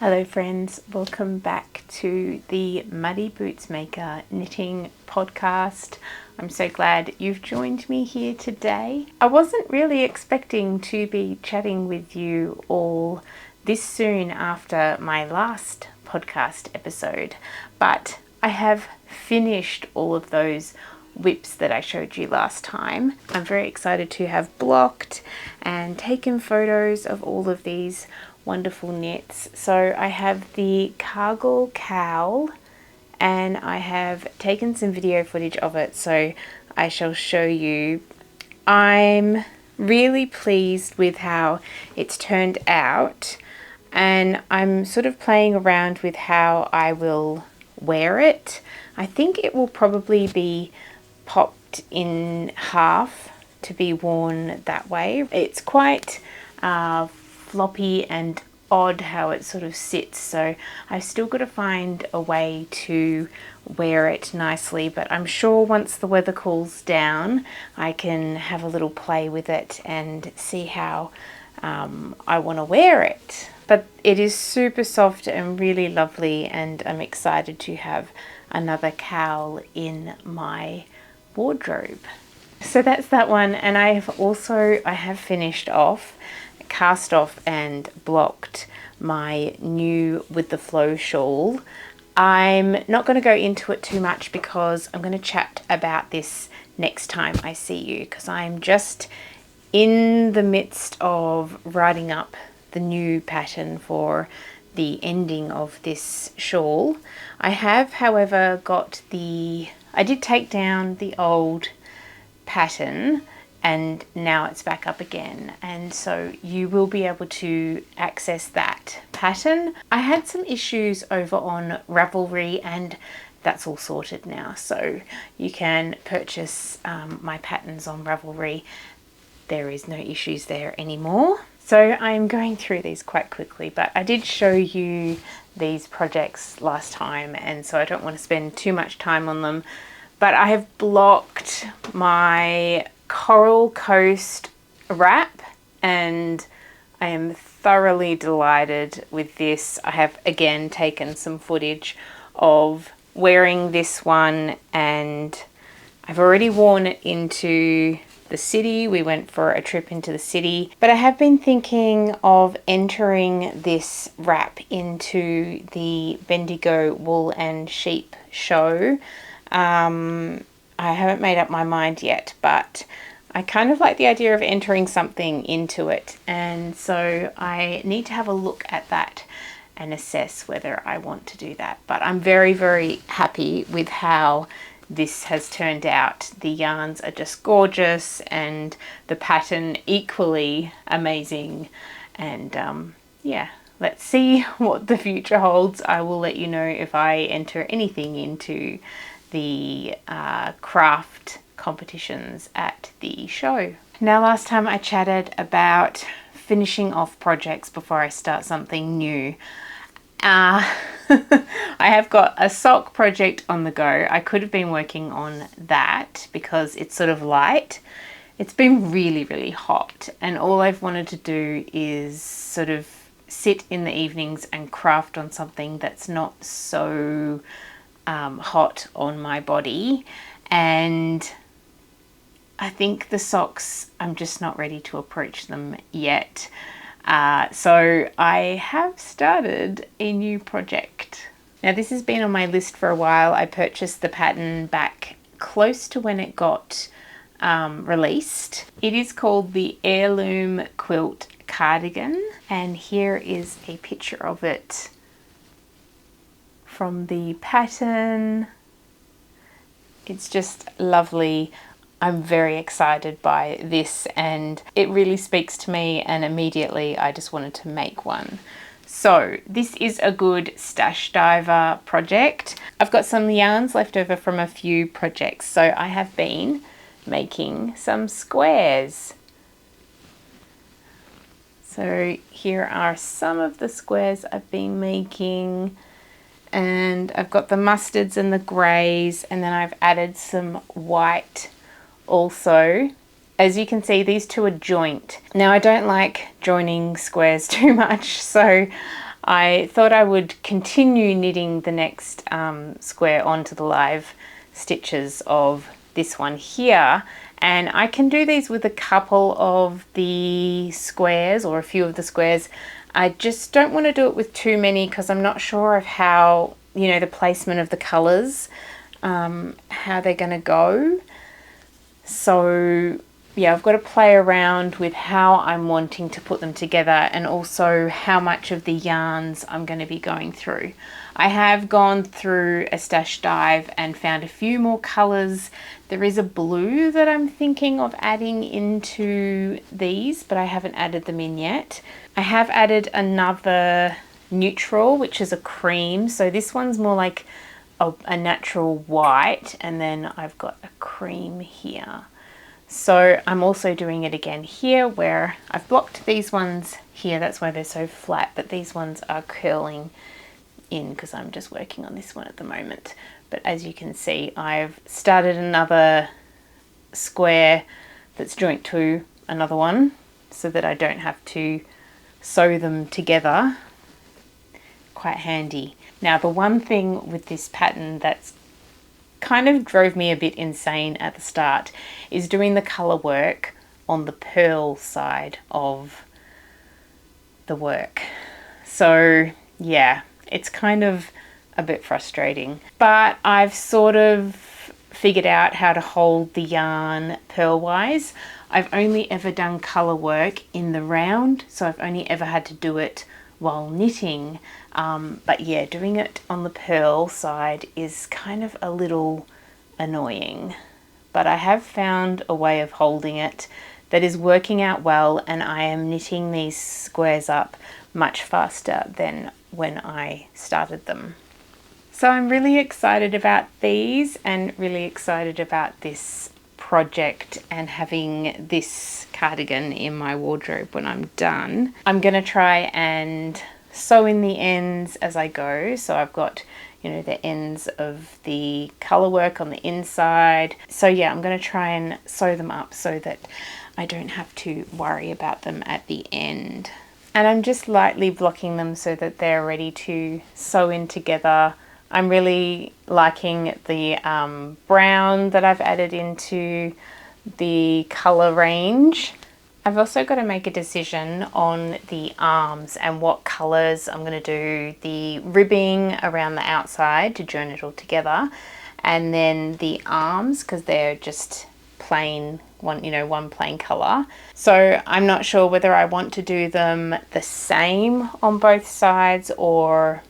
Hello friends, welcome back to the Muddy Boots Maker knitting podcast. I'm so glad you've joined me here today. I wasn't really expecting to be chatting with you all this soon after my last podcast episode, but I have finished all of those WIPS that I showed you last time. I'm very excited to have blocked and taken photos of all of these wonderful knits. So I have the Cargill Cowl and I have taken some video footage of it, so I shall show you. I'm really pleased with how it's turned out, and I'm sort of playing around with how I will wear it. I think it will probably be popped in half to be worn that way. It's quite floppy and odd how it sort of sits, so I've still got to find a way to wear it nicely, but I'm sure once the weather cools down I can have a little play with it and see how I want to wear it. But it is super soft and really lovely, and I'm excited to have another cowl in my wardrobe. So that's that one, and I have finished off, cast off and blocked my new With the Flow shawl. I'm not going to go into it too much because I'm going to chat about this next time I see you, because I'm just in the midst of writing up the new pattern for the ending of this shawl. I have, however, I did take down the old pattern and now it's back up again, and so you will be able to access that pattern. I had some issues over on Ravelry and that's all sorted now, so you can purchase my patterns on Ravelry. There is no issues there anymore. So I'm going through these quite quickly, but I did show you these projects last time, and so I don't want to spend too much time on them. But I have blocked my Coral Coast wrap and I am thoroughly delighted with this. I have again taken some footage of wearing this one, and I've already worn it into the city. We went for a trip into the city, but I have been thinking of entering this wrap into the Bendigo Wool and Sheep show. I haven't made up my mind yet, but I kind of like the idea of entering something into it, and so I need to have a look at that and assess whether I want to do that. But I'm very, very happy with how this has turned out. The yarns are just gorgeous and the pattern equally amazing, and yeah, let's see what the future holds. I will let you know if I enter anything into the craft competitions at the show. Now, last time I chatted about finishing off projects before I start something new. I have got a sock project on the go. I could have been working on that because it's sort of light. It's been really, really hot, and all I've wanted to do is sort of sit in the evenings and craft on something that's not so hot on my body. And I think the socks, I'm just not ready to approach them yet. So I have started a new project. Now, this has been on my list for a while. I purchased the pattern back close to when it got released. It is called the Heirloom Quilt Cardigan, and here is a picture of it from the pattern. It's just lovely. I'm very excited by this, and it really speaks to me, and immediately I just wanted to make one. So this is a good stash diver project. I've got some yarns left over from a few projects, so I have been making some squares. So here are some of the squares I've been making, and I've got the mustards and the greys, and then I've added some white also. As you can see, these two are joint. Now, I don't like joining squares too much, so I thought I would continue knitting the next square onto the live stitches of this one here, and I can do these with a couple of the squares or a few of the squares. I just don't want to do it with too many because I'm not sure of how, you know, the placement of the colours, how they're going to go. So yeah, I've got to play around with how I'm wanting to put them together and also how much of the yarns I'm going to be going through. I have gone through a stash dive and found a few more colours. There is a blue that I'm thinking of adding into these, but I haven't added them in yet. I have added another neutral, which is a cream. So this one's more like a natural white, and then I've got a cream here. So I'm also doing it again here where I've blocked these ones here. That's why they're so flat, but these ones are curling in because I'm just working on this one at the moment. But as you can see, I've started another square that's joint to another one so that I don't have to sew them together. Quite handy. Now, the one thing with this pattern that's kind of drove me a bit insane at the start is doing the colour work on the purl side of the work. So yeah, it's kind of a bit frustrating, but I've sort of figured out how to hold the yarn purl wise. I've only ever done colour work in the round, so I've only ever had to do it while knitting, but yeah, doing it on the purl side is kind of a little annoying, but I have found a way of holding it that is working out well, and I am knitting these squares up much faster than when I started them. So I'm really excited about these and really excited about this project and having this cardigan in my wardrobe when I'm done. I'm going to try and sew in the ends as I go. So I've got, you know, the ends of the colour work on the inside. So yeah, I'm going to try and sew them up so that I don't have to worry about them at the end. And I'm just lightly blocking them so that they're ready to sew in together. I'm really liking the brown that I've added into the colour range. I've also got to make a decision on the arms and what colours I'm going to do. The ribbing around the outside to join it all together, and then the arms because they're just plain one plain colour. So I'm not sure whether I want to do them the same on both sides or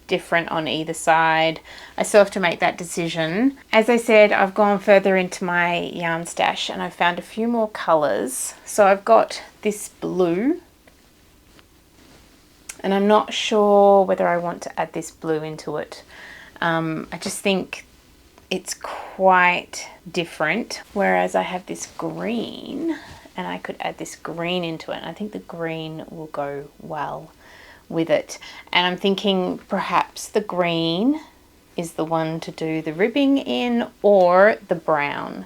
different on either side. I still have to make that decision. As I said, I've gone further into my yarn stash and I've found a few more colours. So I've got this blue, and I'm not sure whether I want to add this blue into it. I just think it's quite different, whereas I have this green and I could add this green into it, and I think the green will go well with it. And I'm thinking perhaps the green is the one to do the ribbing in, or the brown.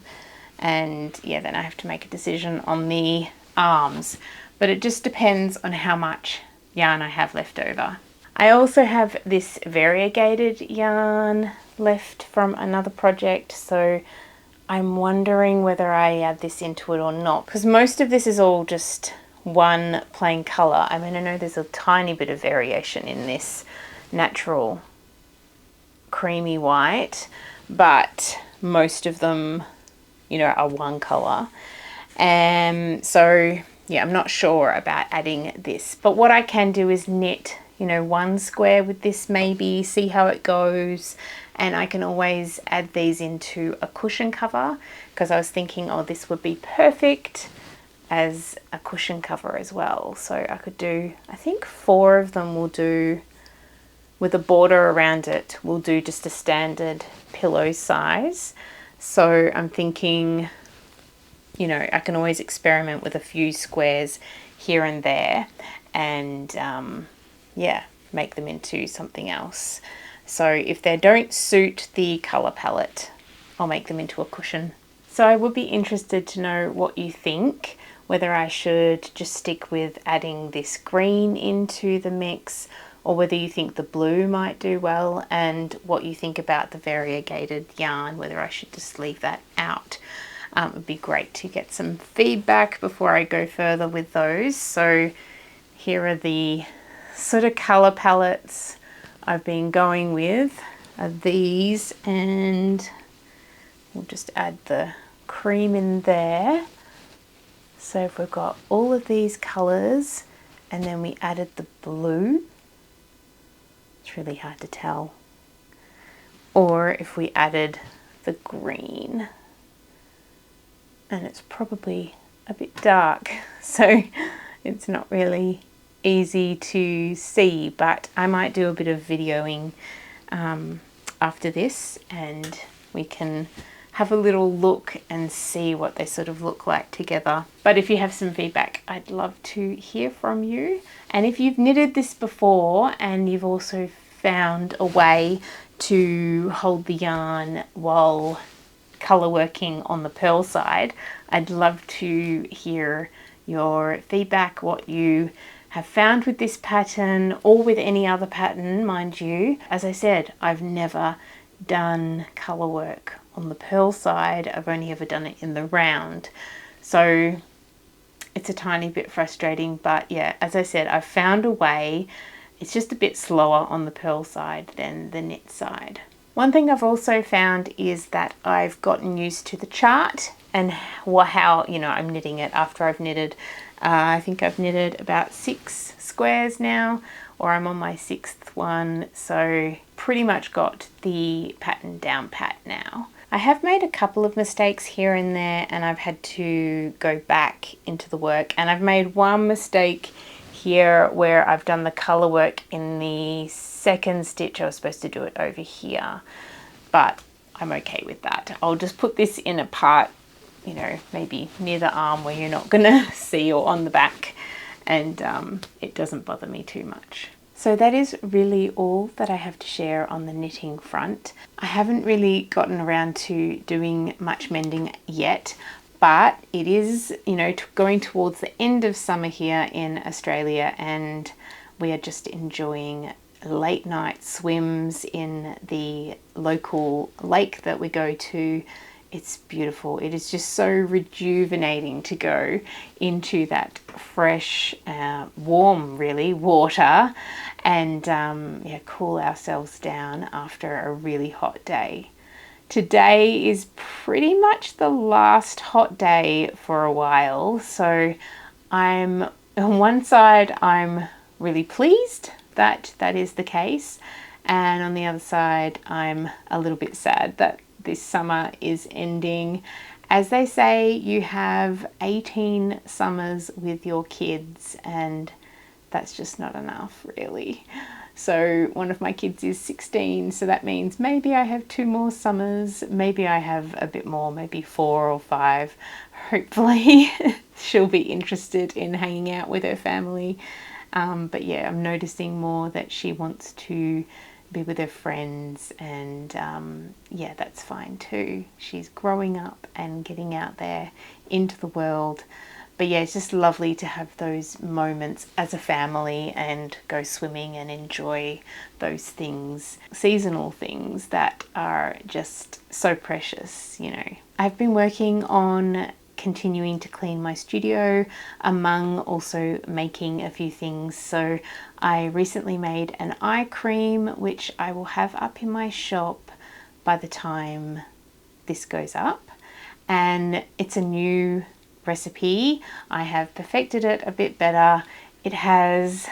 And yeah, then I have to make a decision on the arms, but it just depends on how much yarn I have left over. I also have this variegated yarn left from another project, so I'm wondering whether I add this into it or not, because most of this is all just one plain colour. I mean, I know there's a tiny bit of variation in this natural creamy white, but most of them, you know, are one colour. And so yeah, I'm not sure about adding this, but what I can do is knit, you know, one square with this, maybe see how it goes, and I can always add these into a cushion cover, because I was thinking, oh, this would be perfect as a cushion cover as well. So I could do, I think 4 of them will do, with a border around it, will do just a standard pillow size. So I'm thinking, you know, I can always experiment with a few squares here and there and yeah, make them into something else. So if they don't suit the colour palette, I'll make them into a cushion. So I would be interested to know what you think, whether I should just stick with adding this green into the mix, or whether you think the blue might do well, and what you think about the variegated yarn, whether I should just leave that out. It would be great to get some feedback before I go further with those. So here are the sort of colour palettes I've been going with, are these, and we'll just add the cream in there. So if we've got all of these colours and then we added the blue, it's really hard to tell. Or if we added the green, and it's probably a bit dark, so it's not really easy to see, but I might do a bit of videoing after this, and we can have a little look and see what they sort of look like together. But if you have some feedback, I'd love to hear from you. And if you've knitted this before and you've also found a way to hold the yarn while colour working on the purl side, I'd love to hear your feedback, what you have found with this pattern or with any other pattern, mind you. As I said, I've never done colour work on the purl side. I've only ever done it in the round, so it's a tiny bit frustrating, but yeah, as I said, I've found a way. It's just a bit slower on the purl side than the knit side. One thing I've also found is that I've gotten used to the chart and how, you know, I'm knitting it after I've knitted. I think I've knitted about 6 squares now, or I'm on my 6th one, so pretty much got the pattern down pat now. I have made a couple of mistakes here and there, and I've had to go back into the work, and I've made one mistake here where I've done the colour work in the 2nd stitch. I was supposed to do it over here, but I'm okay with that. I'll just put this in a part, you know, maybe near the arm where you're not gonna see, or on the back, and it doesn't bother me too much. So that is really all that I have to share on the knitting front. I haven't really gotten around to doing much mending yet, but it is, you know, going towards the end of summer here in Australia, and we are just enjoying late night swims in the local lake that we go to. It's beautiful. It is just so rejuvenating to go into that fresh, warm, really, water, and yeah, cool ourselves down after a really hot day. Today is pretty much the last hot day for a while, so I'm on one side, I'm really pleased that that is the case, and on the other side, I'm a little bit sad that this summer is ending. As they say, you have 18 summers with your kids, and that's just not enough, really. So one of my kids is 16, so that means maybe I have 2 more summers, maybe I have a bit more, maybe 4 or 5. Hopefully she'll be interested in hanging out with her family. But yeah, I'm noticing more that she wants to be with her friends, and yeah, that's fine too. She's growing up and getting out there into the world. But yeah, it's just lovely to have those moments as a family and go swimming and enjoy those things, seasonal things that are just so precious, you know. I've been working on continuing to clean my studio, among also making a few things. So I recently made an eye cream, which I will have up in my shop by the time this goes up, and it's a new recipe. I have perfected it a bit better. It has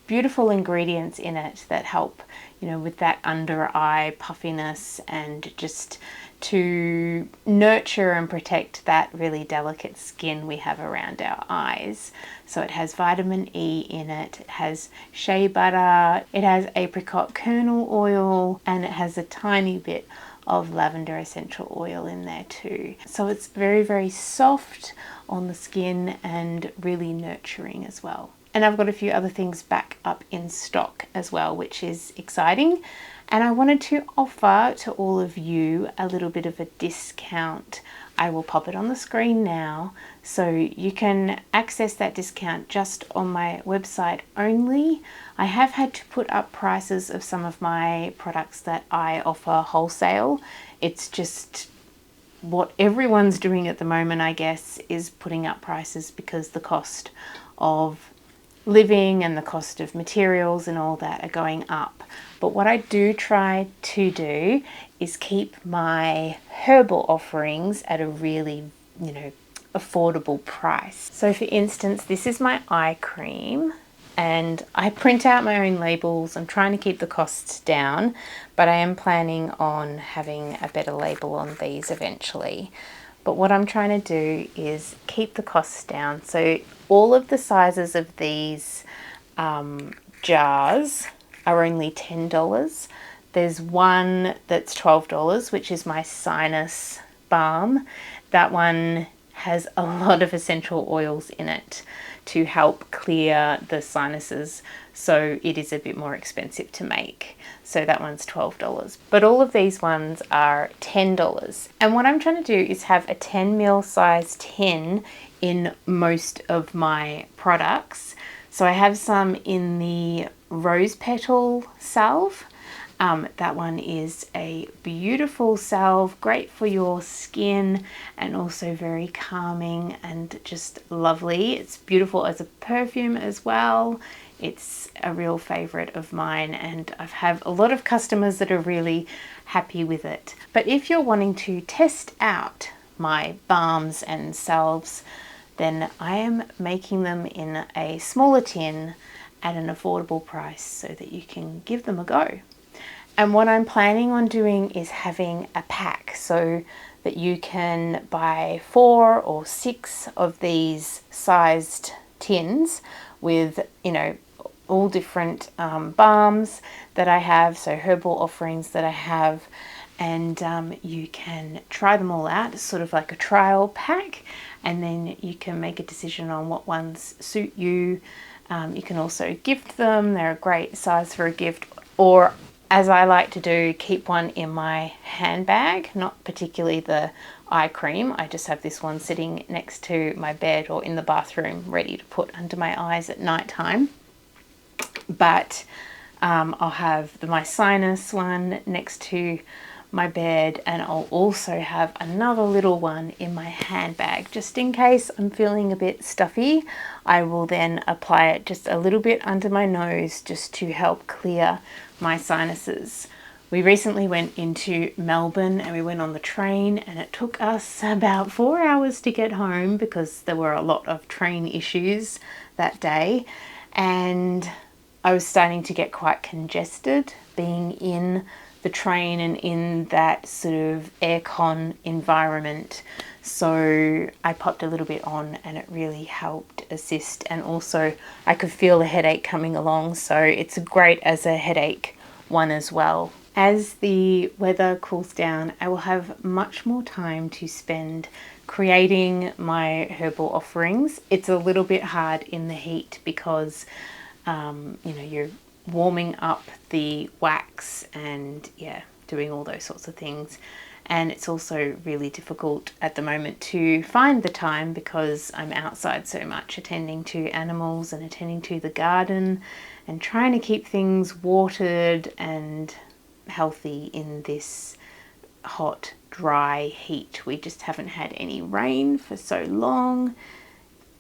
beautiful ingredients in it that help, you know, with that under eye puffiness, and just to nurture and protect that really delicate skin we have around our eyes. So it has vitamin E in it, it has shea butter, it has apricot kernel oil, and it has a tiny bit of lavender essential oil in there too. So it's very, very soft on the skin and really nurturing as well. And I've got a few other things back up in stock as well, which is exciting. And I wanted to offer to all of you a little bit of a discount. I will pop it on the screen now, so you can access that discount just on my website only. I have had to put up prices of some of my products that I offer wholesale. It's just what everyone's doing at the moment, I guess, is putting up prices because the cost of living and the cost of materials and all that are going up. But what I do try to do is keep my herbal offerings at a really, affordable price. So for instance, this is my eye cream, and I print out my own labels. I'm trying to keep the costs down, but I am planning on having a better label on these eventually. But what I'm trying to do is keep the costs down. So all of the sizes of these jars are only $10. There's one that's $12, which is my sinus balm. That one has a lot of essential oils in it to help clear the sinuses, so it is a bit more expensive to make. So that one's $12. But all of these ones are $10. And what I'm trying to do is have a 10 ml size tin in most of my products. So I have some in the rose petal salve. That one is a beautiful salve, great for your skin and also very calming and just lovely. It's beautiful as a perfume as well. It's a real favorite of mine, and I've had a lot of customers that are really happy with it. But if you're wanting to test out my balms and salves, then I am making them in a smaller tin at an affordable price so that you can give them a go. And what I'm planning on doing is having a pack so that you can buy 4 or 6 of these sized tins with, all different balms that I have, so herbal offerings that I have, and you can try them all out. It's sort of like a trial pack, and then you can make a decision on what ones suit you. You can also gift them. They're a great size for a gift, or as I like to do, keep one in my handbag, not particularly the eye cream. I just have this one sitting next to my bed or in the bathroom ready to put under my eyes at night time. But I'll have my sinus one next to my bed, and I'll also have another little one in my handbag just in case I'm feeling a bit stuffy. I will then apply it just a little bit under my nose just to help clear my sinuses. We recently went into Melbourne and we went on the train, and it took us about 4 hours to get home because there were a lot of train issues that day, and I was starting to get quite congested being in the train and in that sort of aircon environment. So I popped a little bit on and it really helped assist, and also I could feel the headache coming along, so it's great as a headache one as well. As the weather cools down, I will have much more time to spend creating my herbal offerings. It's a little bit hard in the heat because you're warming up the wax and doing all those sorts of things, and it's also really difficult at the moment to find the time because I'm outside so much attending to animals and attending to the garden and trying to keep things watered and healthy in this hot, dry heat. We just haven't had any rain for so long.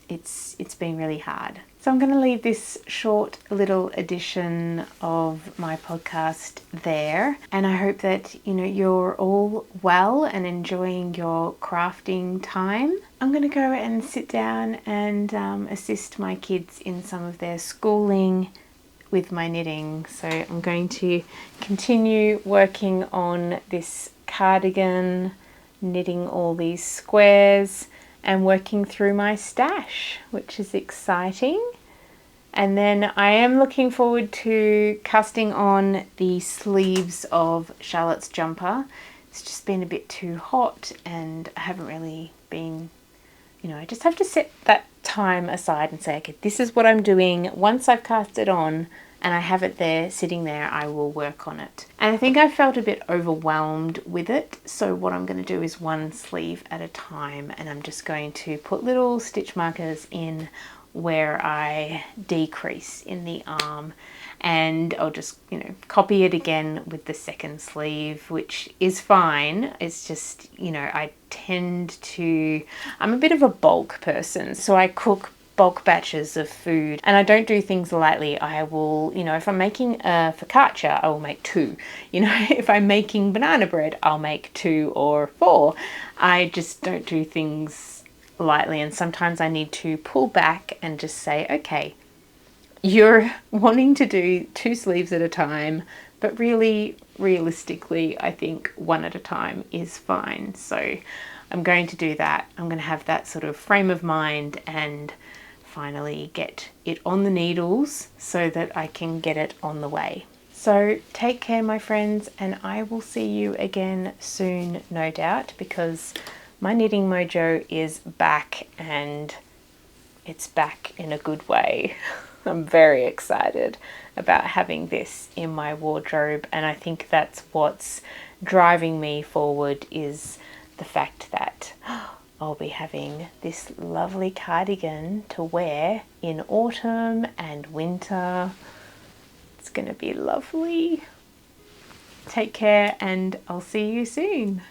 It's been really hard. So I'm going to leave this short little edition of my podcast there, and I hope that you're all well and enjoying your crafting time. I'm going to go and sit down and assist my kids in some of their schooling with my knitting. So I'm going to continue working on this cardigan, knitting all these squares and working through my stash, which is exciting. And then I am looking forward to casting on the sleeves of Charlotte's jumper. It's just been a bit too hot and I haven't really been, I just have to set that time aside and say, okay, this is what I'm doing. Once I've cast it on, and I have it there sitting there, I will work on it. And I think I felt a bit overwhelmed with it, so what I'm going to do is one sleeve at a time, and I'm just going to put little stitch markers in where I decrease in the arm, and I'll just, you know, copy it again with the second sleeve, which is fine. It's just, you know, I'm a bit of a bulk person, so I cook bulk batches of food, and I don't do things lightly. I will, you know, if I'm making a focaccia, I will make 2. You know, if I'm making banana bread, I'll make 2 or 4. I just don't do things lightly, and sometimes I need to pull back and just say, okay, you're wanting to do 2 sleeves at a time, but really, realistically, I think 1 at a time is fine. So I'm going to do that. I'm going to have that sort of frame of mind and finally get it on the needles so that I can get it on the way. So take care, my friends, and I will see you again soon, no doubt, because my knitting mojo is back, and it's back in a good way. I'm very excited about having this in my wardrobe, and I think that's what's driving me forward, is the fact that I'll be having this lovely cardigan to wear in autumn and winter. It's going to be lovely. Take care, and I'll see you soon.